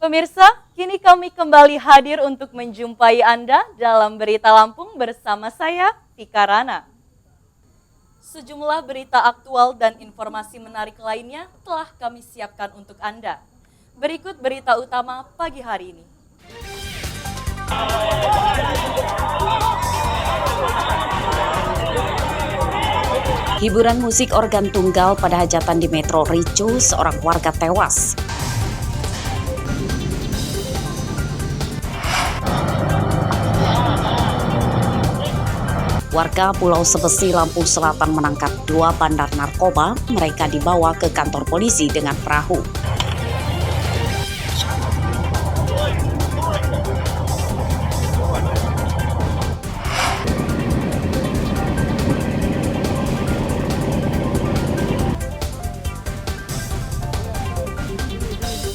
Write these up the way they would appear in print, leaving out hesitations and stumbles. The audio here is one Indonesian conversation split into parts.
Pemirsa, kini kami kembali hadir untuk menjumpai Anda dalam Berita Lampung bersama saya, Tika Rana. Sejumlah berita aktual dan informasi menarik lainnya telah kami siapkan untuk Anda. Berikut berita utama pagi hari ini. Hiburan musik organ tunggal pada hajatan di Metro ricu, seorang warga tewas. Warga Pulau Sebesi, Lampung Selatan menangkap 2 bandar narkoba. Mereka dibawa ke kantor polisi dengan perahu.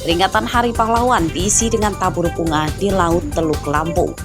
Peringatan Hari Pahlawan diisi dengan tabur bunga di Laut Teluk Lampung.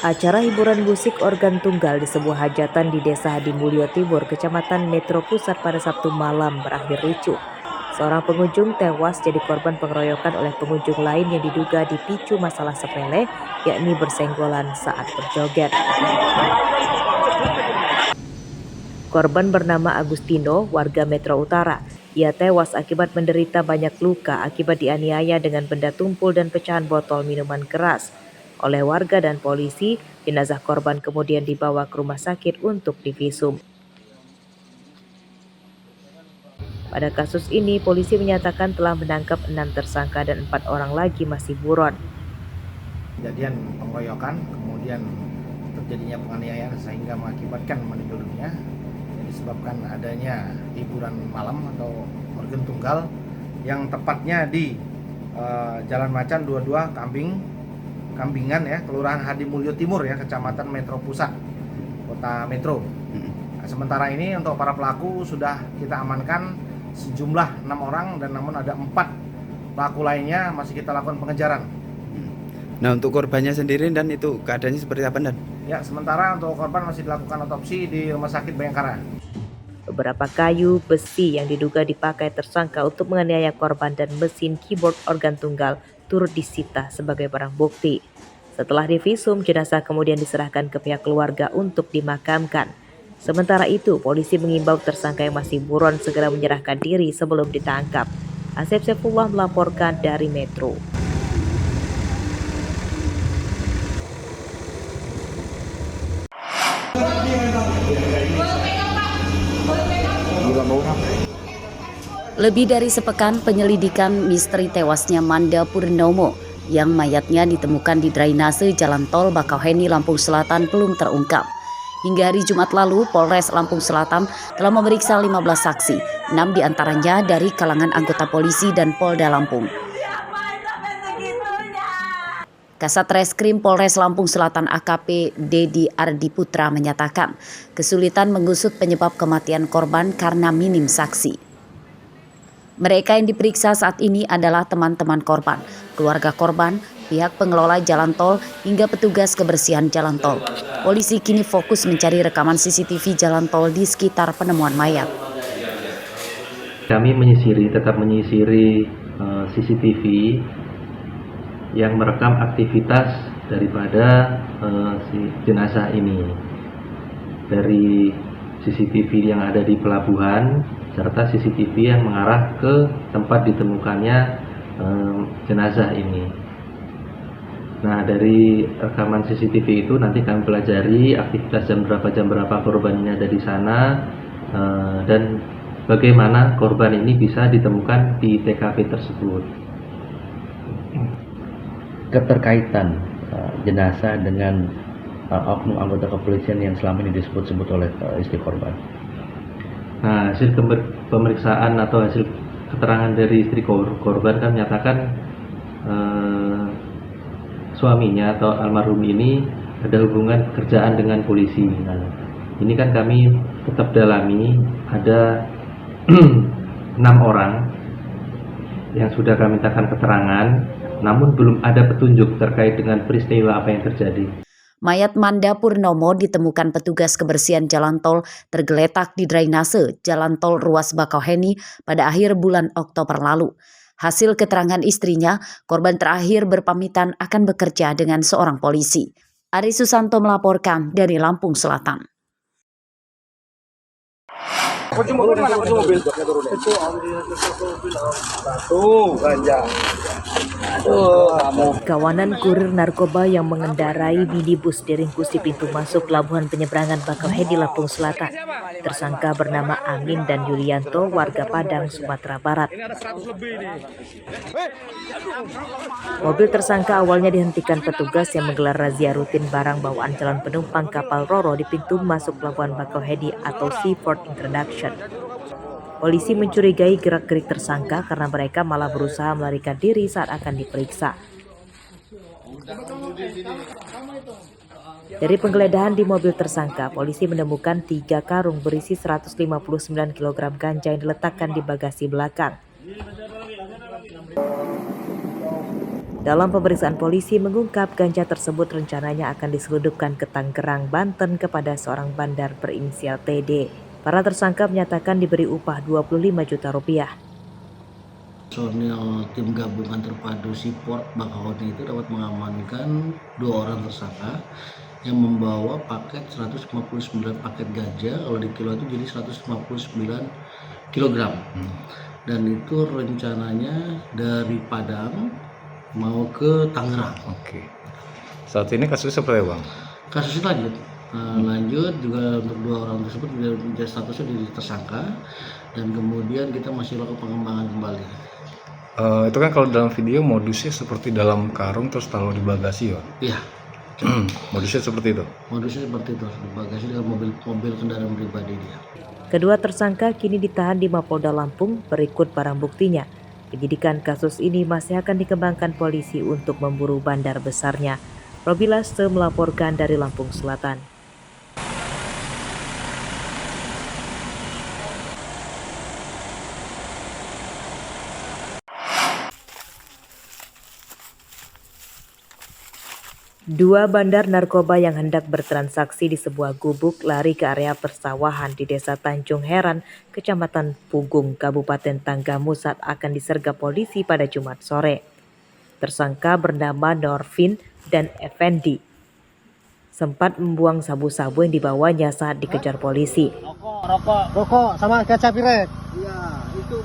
Acara hiburan musik organ tunggal di sebuah hajatan di Desa Hadimulyo Timur, Kecamatan Metro Pusat pada Sabtu malam berakhir ricuh. Seorang pengunjung tewas jadi korban pengeroyokan oleh pengunjung lain yang diduga dipicu masalah sepele, yakni bersenggolan saat berjoget. Korban bernama Agustino, warga Metro Utara. Ia tewas akibat menderita banyak luka akibat dianiaya dengan benda tumpul dan pecahan botol minuman keras. Oleh warga dan polisi, jenazah korban kemudian dibawa ke rumah sakit untuk divisum. Pada kasus ini, polisi menyatakan telah menangkap 6 tersangka dan 4 orang lagi masih buron. Kejadian pengeroyokan, kemudian terjadinya penganiayaan sehingga mengakibatkan meninggal dunia yang disebabkan adanya hiburan malam atau organ tunggal yang tepatnya di Jalan Macan 22 Kambingan ya, Kelurahan Hadimulyo Timur ya, Kecamatan Metro Pusat, Kota Metro. Nah, sementara ini untuk para pelaku sudah kita amankan sejumlah 6 orang dan namun ada 4 pelaku lainnya masih kita lakukan pengejaran. Nah, untuk korbannya sendiri dan itu keadaannya seperti apa, Dan? Ya, sementara untuk korban masih dilakukan otopsi di Rumah Sakit Bayangkara. Beberapa kayu, besi yang diduga dipakai tersangka untuk menganiaya korban dan mesin keyboard organ tunggal turut disita sebagai barang bukti. Setelah divisum, jenazah kemudian diserahkan ke pihak keluarga untuk dimakamkan. Sementara itu, polisi mengimbau tersangka yang masih buron segera menyerahkan diri sebelum ditangkap. Asep Saifullah melaporkan dari Metro. Lebih dari sepekan penyelidikan misteri tewasnya Manda Purnomo yang mayatnya ditemukan di drainase Jalan Tol Bakauheni, Lampung Selatan belum terungkap. Hingga hari Jumat lalu, Polres Lampung Selatan telah memeriksa 15 saksi, 6 diantaranya dari kalangan anggota polisi dan Polda Lampung. Kasat Reskrim Polres Lampung Selatan AKP Dedi Ardi Putra menyatakan kesulitan mengusut penyebab kematian korban karena minim saksi. Mereka yang diperiksa saat ini adalah teman-teman korban, keluarga korban, pihak pengelola jalan tol, hingga petugas kebersihan jalan tol. Polisi kini fokus mencari rekaman CCTV jalan tol di sekitar penemuan mayat. Kami tetap menyisiri CCTV yang merekam aktivitas daripada si jenazah ini. Dari CCTV yang ada di pelabuhan serta CCTV yang mengarah ke tempat ditemukannya jenazah ini. Nah, dari rekaman CCTV itu nanti kami pelajari aktivitas jam berapa korban ini ada di sana dan bagaimana korban ini bisa ditemukan di TKP tersebut. Keterkaitan jenazah dengan oknum anggota kepolisian yang selama ini disebut-sebut oleh istri korban. Nah, hasil pemeriksaan atau hasil keterangan dari istri korban kan menyatakan suaminya atau almarhum ini ada hubungan pekerjaan dengan polisi. Nah, ini kan kami tetap dalami, ada 6 orang yang sudah kami mintakan keterangan, namun belum ada petunjuk terkait dengan peristiwa apa yang terjadi. Mayat Manda Purnomo ditemukan petugas kebersihan jalan tol tergeletak di drainase Jalan Tol Ruas Bakauheni pada akhir bulan Oktober lalu. Hasil keterangan istrinya, korban terakhir berpamitan akan bekerja dengan seorang polisi. Ari Susanto melaporkan dari Lampung Selatan. Kawanan kurir narkoba yang mengendarai minibus diringkus di pintu masuk pelabuhan penyeberangan Bakauheni Lampung Selatan. Tersangka bernama Amin dan Yulianto, warga Padang, Sumatera Barat. Mobil tersangka awalnya dihentikan petugas yang menggelar razia rutin barang bawaan calon penumpang kapal Roro di pintu masuk pelabuhan Bakauheni atau Seaport Introduction. Polisi mencurigai gerak-gerik tersangka karena mereka malah berusaha melarikan diri saat akan diperiksa. Dari penggeledahan di mobil tersangka, polisi menemukan 3 karung berisi 159 kg ganja yang diletakkan di bagasi belakang. Dalam pemeriksaan, polisi mengungkap ganja tersebut rencananya akan diselundupkan ke Tangerang, Banten kepada seorang bandar berinisial TD. Para tersangka menyatakan diberi upah 25 juta rupiah. Personil tim gabungan terpadu Seaport Bakauheni itu dapat mengamankan 2 orang tersangka yang membawa paket 159 paket ganja, kalau di kilo itu jadi 159 kg. Dan itu rencananya dari Padang mau ke Tangerang. Oke. Saat ini kasusnya seperti apa, Bang? Kasusnya lanjut juga untuk 2 orang tersebut sudah statusnya jadi tersangka, dan kemudian kita masih lakukan pengembangan kembali. Itu kan kalau dalam video modusnya seperti dalam karung terus taruh di bagasi, ya? Iya. Modusnya seperti itu? Modusnya seperti itu, di bagasi dengan mobil kendaraan pribadi dia. Kedua tersangka kini ditahan di Mapolda Lampung berikut barang buktinya. Penyidikan kasus ini masih akan dikembangkan polisi untuk memburu bandar besarnya. Robi Laste melaporkan dari Lampung Selatan. Dua bandar narkoba yang hendak bertransaksi di sebuah gubuk lari ke area persawahan di Desa Tanjung Heran, Kecamatan Pugung, Kabupaten Tanggamus saat akan disergap polisi pada Jumat sore. Tersangka bernama Norvin dan Effendi sempat membuang sabu-sabu yang dibawanya saat dikejar polisi. Rokok sama kaca piret. Iya, itu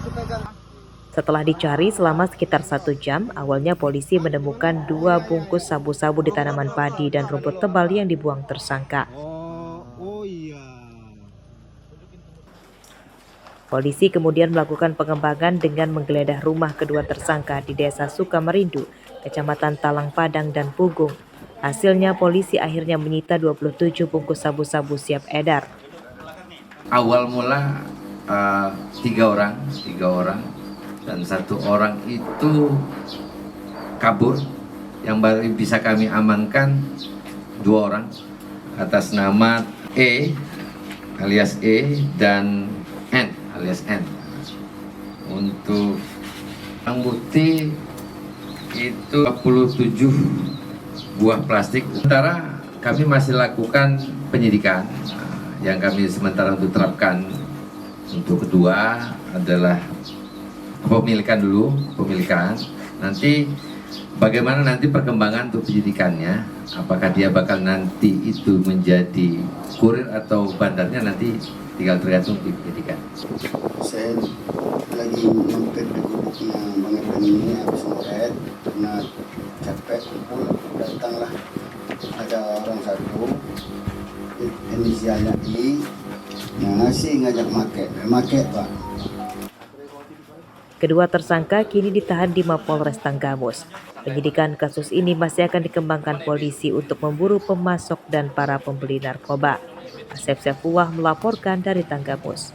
dipegang. Setelah dicari selama sekitar 1 jam, awalnya polisi menemukan 2 bungkus sabu-sabu di tanaman padi dan rumput tebal yang dibuang tersangka. Oh iya. Polisi kemudian melakukan pengembangan dengan menggeledah rumah kedua tersangka di Desa Sukamerindu, Kecamatan Talang Padang dan Pugung. Hasilnya polisi akhirnya menyita 27 bungkus sabu-sabu siap edar. Awal mula 3 orang dan 1 orang itu kabur. Yang baru bisa kami amankan 2 orang atas nama E alias E dan N alias N. Untuk barang bukti itu 47 buah plastik. Sementara kami masih lakukan penyidikan. Yang kami sementara untuk terapkan untuk kedua adalah pemilikan dulu, nanti bagaimana nanti perkembangan untuk penyidikannya, apakah dia bakal nanti itu menjadi kurir atau bandarnya, nanti tinggal tergantung di penyidikan. Saya lagi mampir di gubuknya Bang Evan ini habis ngoret karena capek kumpul, datanglah ada orang satu inisialnya I yang ngasih ngajak make Pak. Kedua tersangka kini ditahan di Mapolres Tanggamus. Penyidikan kasus ini masih akan dikembangkan polisi untuk memburu pemasok dan para pembeli narkoba. Asep Sefullah melaporkan dari Tanggamus.